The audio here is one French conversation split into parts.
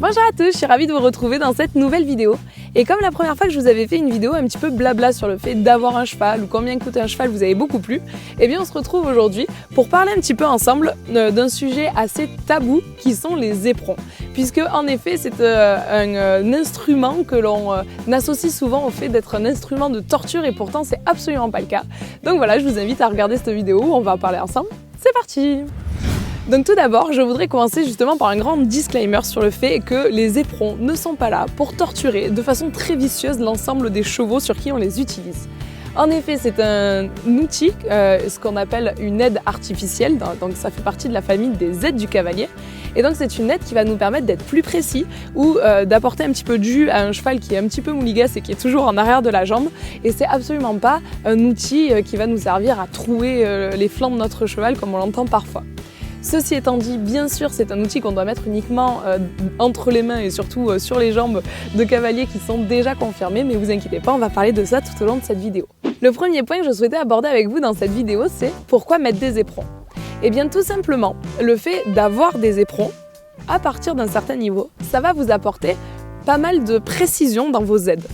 Bonjour à tous, je suis ravie de vous retrouver dans cette nouvelle vidéo. Et comme la première fois que je vous avais fait une vidéo un petit peu blabla sur le fait d'avoir un cheval ou combien coûte un cheval vous avez beaucoup plu, eh bien on se retrouve aujourd'hui pour parler un petit peu ensemble d'un sujet assez tabou qui sont les éperons. Puisque en effet c'est un instrument que l'on associe souvent au fait d'être un instrument de torture et pourtant c'est absolument pas le cas. Donc voilà, je vous invite à regarder cette vidéo où on va en parler ensemble. C'est parti! Donc tout d'abord, je voudrais commencer justement par un grand disclaimer sur le fait que les éperons ne sont pas là pour torturer de façon très vicieuse l'ensemble des chevaux sur qui on les utilise. En effet, c'est un outil, ce qu'on appelle une aide artificielle, donc ça fait partie de la famille des aides du cavalier. Et donc c'est une aide qui va nous permettre d'être plus précis ou d'apporter un petit peu de jus à un cheval qui est un petit peu mouligasse et qui est toujours en arrière de la jambe. Et c'est absolument pas un outil qui va nous servir à trouer les flancs de notre cheval comme on l'entend parfois. Ceci étant dit, bien sûr, c'est un outil qu'on doit mettre uniquement entre les mains et surtout sur les jambes de cavaliers qui sont déjà confirmés, mais vous inquiétez pas, on va parler de ça tout au long de cette vidéo. Le premier point que je souhaitais aborder avec vous dans cette vidéo, c'est pourquoi mettre des éperons ? Eh bien tout simplement, le fait d'avoir des éperons, à partir d'un certain niveau, ça va vous apporter pas mal de précision dans vos aides.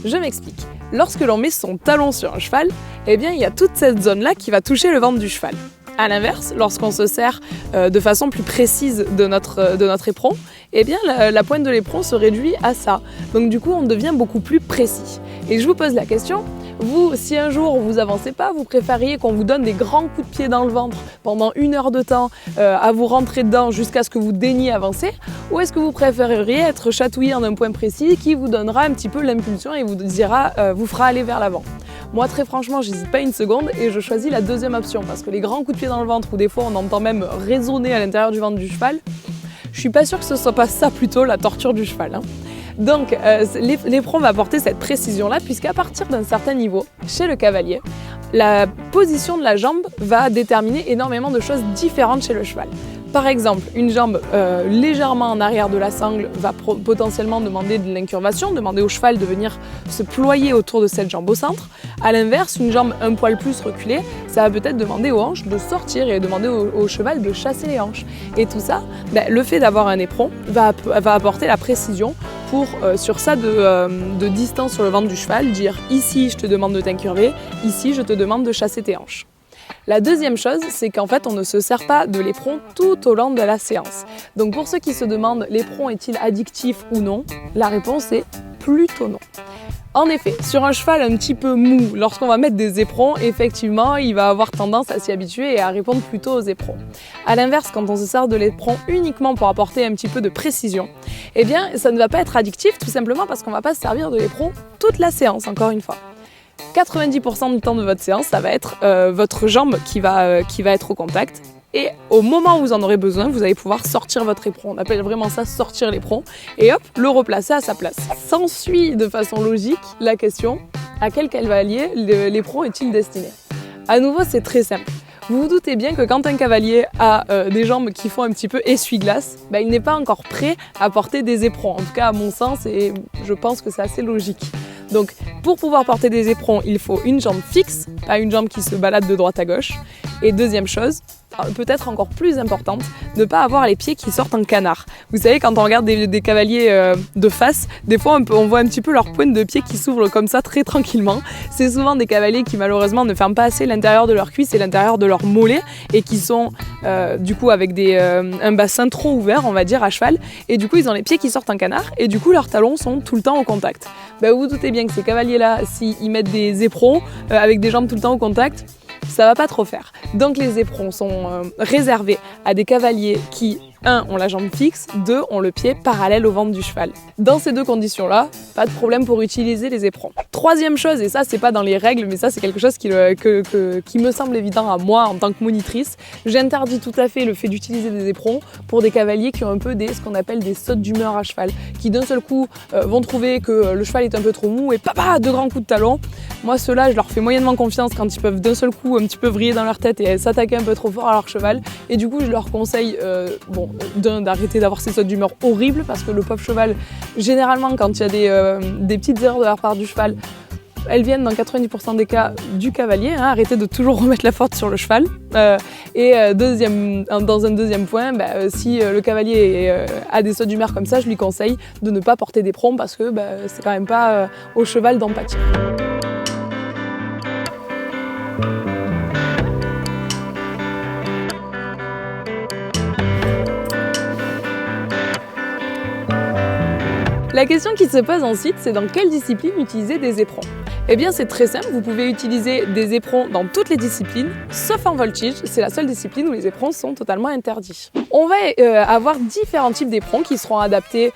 Je m'explique. Lorsque l'on met son talon sur un cheval, eh bien il y a toute cette zone-là qui va toucher le ventre du cheval. A l'inverse, lorsqu'on se sert de façon plus précise de notre éperon, eh bien la pointe de l'éperon se réduit à ça. Donc du coup, on devient beaucoup plus précis. Et je vous pose la question, vous, si un jour vous avancez pas, vous préfériez qu'on vous donne des grands coups de pied dans le ventre pendant 1 heure de temps à vous rentrer dedans jusqu'à ce que vous daigniez avancer, ou est-ce que vous préféreriez être chatouillé en un point précis qui vous donnera un petit peu l'impulsion et vous fera aller vers l'avant? Moi, très franchement, j'hésite pas une seconde et je choisis la deuxième option parce que les grands coups de pied dans le ventre ou des fois on entend même résonner à l'intérieur du ventre du cheval, je suis pas sûre que ce soit pas ça plutôt la torture du cheval. Donc, l'éperon va apporter cette précision-là puisqu'à partir d'un certain niveau, chez le cavalier, la position de la jambe va déterminer énormément de choses différentes chez le cheval. Par exemple, une jambe légèrement en arrière de la sangle va potentiellement demander de l'incurvation, demander au cheval de venir se ployer autour de cette jambe au centre. A l'inverse, une jambe un poil plus reculée, ça va peut-être demander aux hanches de sortir et demander au cheval de chasser les hanches. Et tout ça, le fait d'avoir un éperon va apporter la précision pour, sur ça de distance sur le ventre du cheval, dire ici je te demande de t'incurver, ici je te demande de chasser tes hanches. La deuxième chose, c'est qu'en fait, on ne se sert pas de l'éperon tout au long de la séance. Donc pour ceux qui se demandent l'éperon est-il addictif ou non, la réponse est plutôt non. En effet, sur un cheval un petit peu mou, lorsqu'on va mettre des éperons, effectivement, il va avoir tendance à s'y habituer et à répondre plutôt aux éperons. A l'inverse, quand on se sert de l'éperon uniquement pour apporter un petit peu de précision, eh bien, ça ne va pas être addictif tout simplement parce qu'on ne va pas se servir de l'éperon toute la séance, encore une fois. 90% du temps de votre séance, ça va être votre jambe qui va être au contact. Et au moment où vous en aurez besoin, vous allez pouvoir sortir votre éperon. On appelle vraiment ça sortir l'éperon. Et hop, le replacer à sa place. S'ensuit de façon logique la question, à quel cavalier l'éperon est-il destiné ? À nouveau, c'est très simple. Vous vous doutez bien que quand un cavalier a des jambes qui font un petit peu essuie-glace, il n'est pas encore prêt à porter des éperons. En tout cas, à mon sens, et je pense que c'est assez logique. Donc, pour pouvoir porter des éperons, il faut une jambe fixe, pas une jambe qui se balade de droite à gauche. Et deuxième chose, peut-être encore plus importante, ne pas avoir les pieds qui sortent en canard. Vous savez, quand on regarde des cavaliers de face, des fois on voit un petit peu leur pointe de pied qui s'ouvre comme ça très tranquillement. C'est souvent des cavaliers qui malheureusement ne ferment pas assez l'intérieur de leur cuisse et l'intérieur de leur mollet et qui sont du coup avec un bassin trop ouvert, on va dire, à cheval. Et du coup, ils ont les pieds qui sortent en canard et du coup, leurs talons sont tout le temps au contact. Vous vous doutez bien que ces cavaliers-là, s'ils mettent des éperons avec des jambes tout le temps au contact, ça va pas trop faire. Donc les éperons sont réservés à des cavaliers qui, 1, ont la jambe fixe, 2, ont le pied parallèle au ventre du cheval. Dans ces deux conditions-là, pas de problème pour utiliser les éperons. Troisième chose, et ça c'est pas dans les règles, mais ça c'est quelque chose qui me semble évident à moi en tant que monitrice, j'interdis tout à fait le fait d'utiliser des éperons pour des cavaliers qui ont un peu ce qu'on appelle des sautes d'humeur à cheval, qui d'un seul coup vont trouver que le cheval est un peu trop mou et papa, 2 grands coups de talon. Moi ceux-là, je leur fais moyennement confiance quand ils peuvent d'un seul coup un petit peu vriller dans leur tête et s'attaquer un peu trop fort à leur cheval. Et du coup, je leur conseille d'arrêter d'avoir ces sautes d'humeur horribles parce que le pauvre cheval, généralement, quand il y a des petites erreurs de la part du cheval, elles viennent dans 90% des cas du cavalier, hein, arrêtez de toujours remettre la faute sur le cheval. Dans un deuxième point, si le cavalier a des sautes d'humeur comme ça, je lui conseille de ne pas porter d'éperon parce que c'est quand même pas au cheval d'en pâtir. La question qui se pose ensuite, c'est dans quelle discipline utiliser des éperons? Eh bien c'est très simple, vous pouvez utiliser des éperons dans toutes les disciplines, sauf en voltige, c'est la seule discipline où les éperons sont totalement interdits. On va avoir différents types d'éperons qui seront adaptés,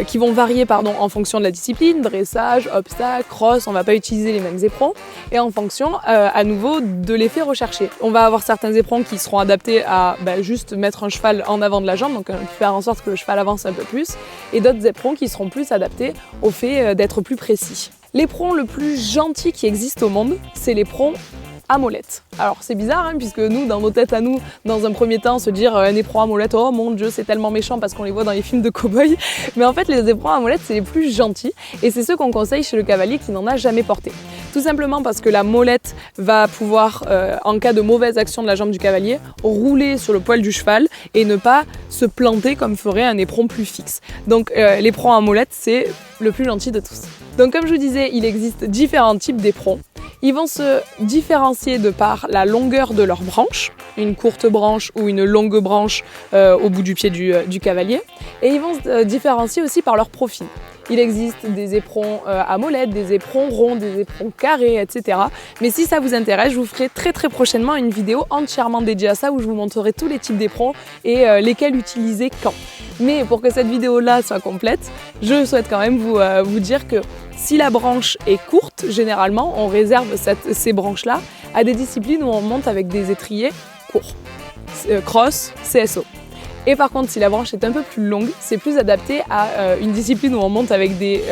qui vont varier en fonction de la discipline, dressage, obstacle, cross, on ne va pas utiliser les mêmes éperons, et en fonction à nouveau de l'effet recherché. On va avoir certains éperons qui seront adaptés à juste mettre un cheval en avant de la jambe, donc faire en sorte que le cheval avance un peu plus, et d'autres éperons qui seront plus adaptés au fait d'être plus précis. L'éperon le plus gentil qui existe au monde, c'est l'éperon à molette. Alors c'est bizarre puisque nous, dans nos têtes à nous, dans un premier temps, se dire un éperon à molette, oh mon dieu c'est tellement méchant parce qu'on les voit dans les films de cow-boys, mais en fait les éperons à molette c'est les plus gentils et c'est ceux qu'on conseille chez le cavalier qui n'en a jamais porté. Tout simplement parce que la molette va pouvoir, en cas de mauvaise action de la jambe du cavalier, rouler sur le poil du cheval et ne pas se planter comme ferait un éperon plus fixe. Donc l'éperon à molette c'est le plus gentil de tous. Donc comme je vous disais, il existe différents types d'éperons. Ils vont se différencier de par la longueur de leurs branches, une courte branche ou une longue branche au bout du pied du cavalier. Et ils vont se différencier aussi par leur profil. Il existe des éperons à molette, des éperons ronds, des éperons carrés, etc. Mais si ça vous intéresse, je vous ferai très prochainement une vidéo entièrement dédiée à ça où je vous montrerai tous les types d'éperons et lesquels utiliser quand. Mais pour que cette vidéo-là soit complète, je souhaite quand même vous dire que si la branche est courte, généralement, on réserve ces branches-là à des disciplines où on monte avec des étriers courts. Cross, CSO. Et par contre, si la branche est un peu plus longue, c'est plus adapté à une discipline où on monte avec des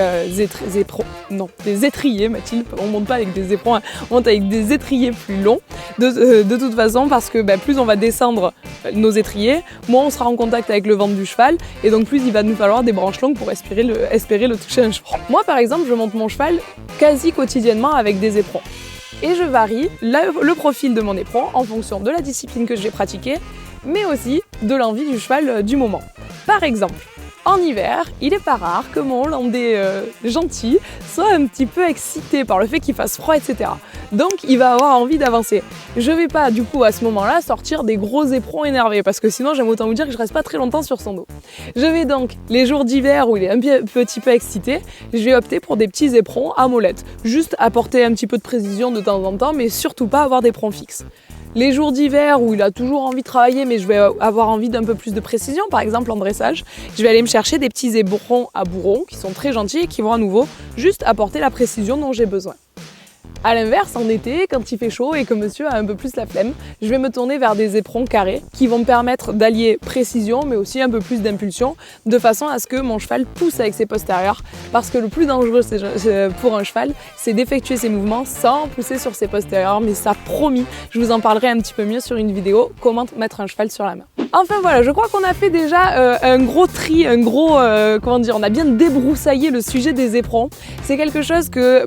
étriers, Mathilde. On monte pas avec des éperons, on monte avec des étriers plus longs. De toute façon, parce que plus on va descendre nos étriers, moins on sera en contact avec le ventre du cheval, et donc plus il va nous falloir des branches longues pour espérer le toucher un cheval. Moi, par exemple, je monte mon cheval quasi quotidiennement avec des éperons. Et je varie le profil de mon éperon en fonction de la discipline que je vais pratiquer, mais aussi de l'envie du cheval du moment. Par exemple, en hiver, il n'est pas rare que mon Hollandais gentil soit un petit peu excité par le fait qu'il fasse froid, etc. Donc il va avoir envie d'avancer. Je vais pas du coup à ce moment-là sortir des gros éperons énervés parce que sinon j'aime autant vous dire que je reste pas très longtemps sur son dos. Je vais donc, les jours d'hiver où il est un petit peu excité, je vais opter pour des petits éperons à molette. Juste apporter un petit peu de précision de temps en temps, mais surtout pas avoir d'éperons fixes. Les jours d'hiver où il a toujours envie de travailler mais je vais avoir envie d'un peu plus de précision, par exemple en dressage, je vais aller me chercher des petits éperons à bourron qui sont très gentils et qui vont à nouveau juste apporter la précision dont j'ai besoin. A l'inverse, en été, quand il fait chaud et que monsieur a un peu plus la flemme, je vais me tourner vers des éperons carrés qui vont me permettre d'allier précision mais aussi un peu plus d'impulsion de façon à ce que mon cheval pousse avec ses postérieurs parce que le plus dangereux pour un cheval, c'est d'effectuer ses mouvements sans pousser sur ses postérieurs, mais ça promis, je vous en parlerai un petit peu mieux sur une vidéo comment mettre un cheval sur la main. Enfin voilà, je crois qu'on a fait déjà un gros tri, on a bien débroussaillé le sujet des éperons. C'est quelque chose que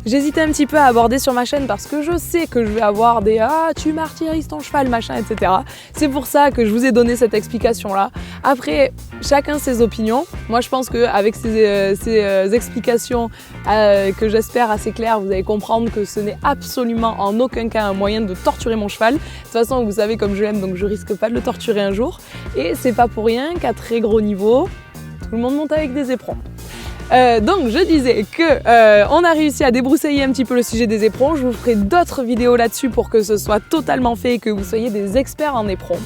j'hésitais un petit peu à aborder sur ma chaîne parce que je sais que je vais avoir des « Ah, tu martyrises ton cheval, machin, etc. » C'est pour ça que je vous ai donné cette explication-là. Après, chacun ses opinions. Moi, je pense qu'avec ces explications que j'espère assez claires, vous allez comprendre que ce n'est absolument en aucun cas un moyen de torturer mon cheval. De toute façon, vous savez comme je l'aime, donc je risque pas de le torturer un jour. Et c'est pas pour rien qu'à très gros niveau, tout le monde monte avec des éperons. Donc je disais que on a réussi à débroussailler un petit peu le sujet des éperons. Je vous ferai d'autres vidéos là-dessus pour que ce soit totalement fait et que vous soyez des experts en éperons.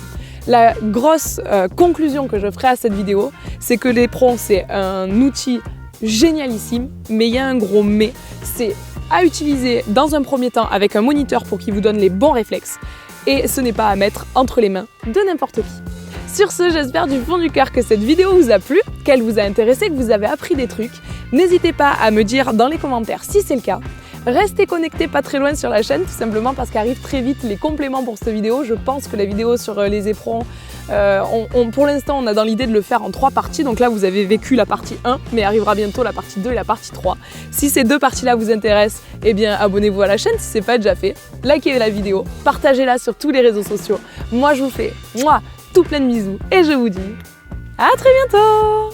La grosse conclusion que je ferai à cette vidéo, c'est que l'éperon c'est un outil génialissime, mais il y a un gros mais, c'est à utiliser dans un premier temps avec un moniteur pour qu'il vous donne les bons réflexes et ce n'est pas à mettre entre les mains de n'importe qui. Sur ce, j'espère du fond du cœur que cette vidéo vous a plu, qu'elle vous a intéressé, que vous avez appris des trucs. N'hésitez pas à me dire dans les commentaires si c'est le cas. Restez connectés pas très loin sur la chaîne, tout simplement parce qu'arrivent très vite les compléments pour cette vidéo. Je pense que la vidéo sur les éperons, pour l'instant on a dans l'idée de le faire en 3 parties, donc là vous avez vécu la partie 1, mais arrivera bientôt la partie 2 et la partie 3. Si ces 2 parties là vous intéressent, eh bien abonnez-vous à la chaîne si ce n'est pas déjà fait, likez la vidéo, partagez-la sur tous les réseaux sociaux. Moi je vous fais tout plein de bisous et je vous dis à très bientôt.